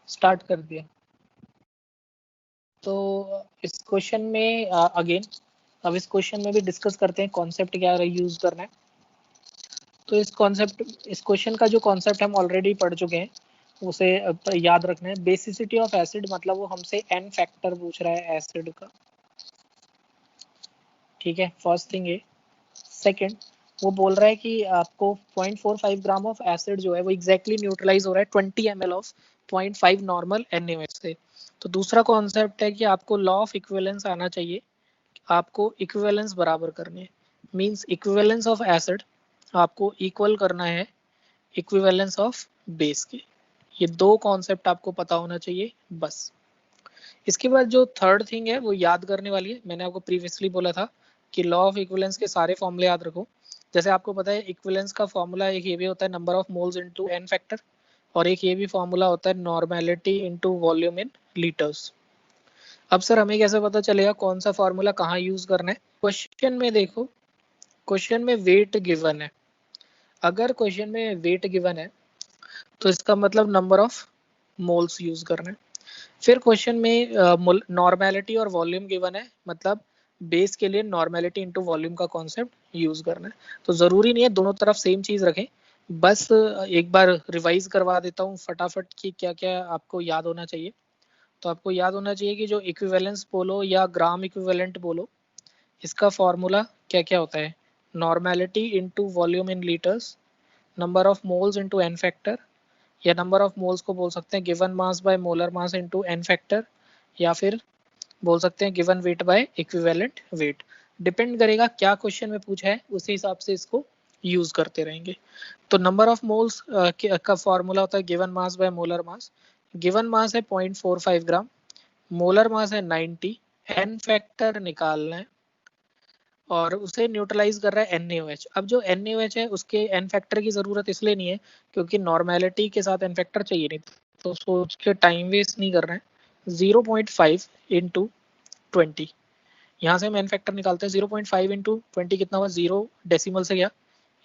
Start कर दिया। तो इस क्वेश्चन में अगेन अब इस क्वेश्चन में भी डिस्कस करते हैं कॉन्सेप्ट क्या यूज करना है। तो इस क्वेश्चन का जो कॉन्सेप्ट हम ऑलरेडी पढ़ चुके हैं उसे याद रखना है। बेसिसिटी ऑफ एसिड मतलब वो हमसे n फैक्टर पूछ रहा है एसिड का, ठीक है, फर्स्ट थिंग ये। सेकंड, वो बोल रहा है कि आपको 0.45 ग्राम ऑफ एसिड जो है वो एग्जैक्टली न्यूट्रलाइज हो रहा है 20 ml ऑफ 0.5 नॉर्मल NaOH से। तो दूसरा कॉन्सेप्ट है कि आपको लॉ ऑफ इक्विवेलेंस आना चाहिए, आपको इक्विवेलेंस बराबर करनी है। मींस इक्विवेलेंस ऑफ एसिड आपको इक्वल करना है इक्विवेलेंस ऑफ बेस के। ये दो कॉन्सेप्ट आपको पता होना चाहिए बस। इसके बाद जो थर्ड थिंग है वो याद करने वाली है। मैंने आपको प्रीवियसली बोला था कि लॉ ऑफ इक्विवेलेंस के सारे फॉर्मूले याद रखो। जैसे आपको पता है इक्विवेलेंस का फॉर्मूला एक ये भी होता है number of moles into n factor, और एक ये भी फॉर्मूला होता है नॉर्मेलिटी इनटू वॉल्यूम इन लीटर्स। अब सर हमें कैसे पता चलेगा कौन सा फॉर्मूला कहाँ यूज करना है? क्वेश्चन में देखो, क्वेश्चन में वेट गिवन है। अगर क्वेश्चन में वेट गिवन है तो इसका मतलब नंबर ऑफ मोल्स यूज करना है। फिर क्वेश्चन में नॉर्मेलिटी और वॉल्यूम गिवन है, मतलब बेस के लिए नॉर्मेलिटी इनटू वॉल्यूम का कॉन्सेप्ट यूज करना है। तो जरूरी नहीं है दोनों तरफ सेम चीज रखें, बस एक बार रिवाइज करवा देता हूँ फटाफट कि क्या क्या आपको याद होना चाहिए। तो आपको याद होना चाहिए कि जो इक्विवेलेंस बोलो या ग्राम इक्विवेलेंट बोलो, इसका फॉर्मूला क्या क्या होता है? Normality into volume in litres, number of moles into n factor, या नंबर ऑफ मोल्स को बोल सकते हैं given mass by molar mass into n factor, या फिर बोल सकते हैं given weight by equivalent weight. Depend करेगा क्या क्वेश्चन में पूछा है, उसी हिसाब से इसको यूज करते रहेंगे। तो नंबर ऑफ मोल्स का फॉर्मूला होता है given mass by molar mass. Given mass है 0.45 ग्राम, मोलर मास है 90, n फैक्टर निकालना है और उसे न्यूट्रलाइज कर रहा है NaOH। अब जो NaOH है उसके n फैक्टर की जरूरत इसलिए नहीं है क्योंकि नॉर्मेलिटी के साथ n फैक्टर चाहिए नहीं, तो सोच के टाइम वेस्ट नहीं कर रहे हैं। 0.5 इंटू 20, यहाँ से हम n फैक्टर निकालते हैं। 0.5 इंटू 20 कितना हुआ? 0 डेसिमल से गया,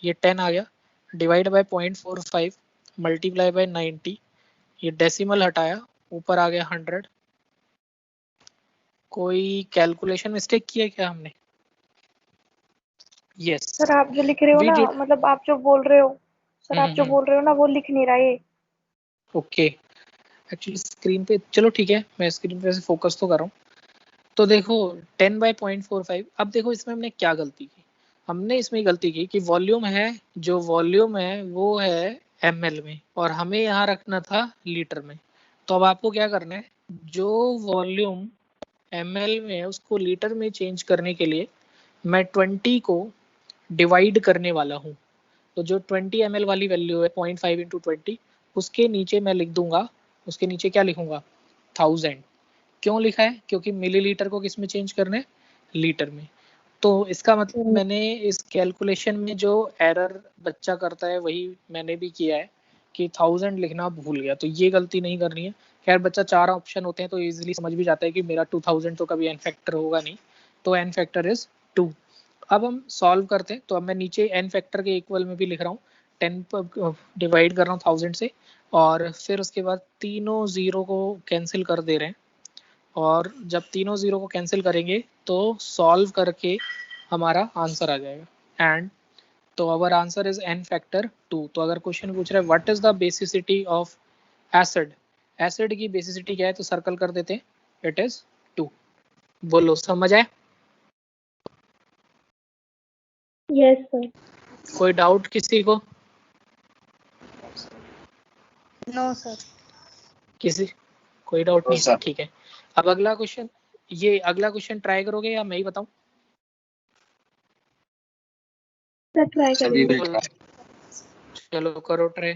ये 10 आ गया, डिवाइड बाय 0.45 मल्टीप्लाई बाय 90, ये डेसिमल हटाया, ऊपर आ गया 100। कोई कैलकुलेशन मिस्टेक की है क्या हमने? यस सर आप जो लिख रहे हो वी ना, डिड। मतलब आप जो बोल रहे हो, सर आप जो बोल रहे हो ना वो लिख नहीं रहा ये। ओके, एक्चुअली स्क्रीन पे, चलो ठीक है मैं स्क्रीन पे से फोकस तो कर रहा हूँ। तो देखो 10/0.45। अब देखो इसमें हमने क्या गलती की? हमने इसमें गलती की कि वॉल्यूम है, जो वॉल्यूम है वो है ml में और हमें यहाँ रखना था लीटर में। तो अब आपको क्या करना है, जो वॉल्यूम ml में है उसको लीटर में चेंज करने के लिए मैं 20 को डिवाइड करने वाला हूँ। तो जो 20 ml वाली वैल्यू है 0.5 इंटू 20, उसके नीचे मैं लिख दूंगा, उसके नीचे क्या लिखूंगा? 1000। क्यों लिखा है? क्योंकि मिलीलीटर को किस में चेंज करना है? लीटर में। तो इसका मतलब मैंने इस कैलकुलेशन में जो एरर बच्चा करता है वही मैंने भी किया है कि 1000 लिखना भूल गया। तो ये गलती नहीं करनी है। खैर बच्चा 4 ऑप्शन होते हैं तो इजीली समझ भी जाता है कि मेरा 2000 तो कभी n फैक्टर होगा नहीं, तो n फैक्टर इज 2। अब हम सॉल्व करते हैं। तो अब मैं नीचे n फैक्टर के इक्वल में भी लिख रहा हूँ, 10 पर डिवाइड कर रहा हूँ 1000 से, और फिर उसके बाद तीनों जीरो को कैंसिल कर दे रहे हैं। और जब तीनों जीरो को कैंसिल करेंगे तो सॉल्व करके हमारा आंसर आ जाएगा। एंड तो our answer is n factor 2। तो अगर क्वेश्चन पूछ रहा है what is the basicity of acid, acid की बेसिसिटी क्या है, तो सर्कल कर देते हैं, इट इज 2। बोलो समझ आए? Yes sir. कोई डाउट किसी को? No sir. किसी कोई डाउट नहीं? ठीक है। अब अगला क्वेश्चन, ये अगला क्वेश्चन ट्राई करोगे या मैं ही बताऊं? सर ट्राई करिए। चलो करो ट्राई।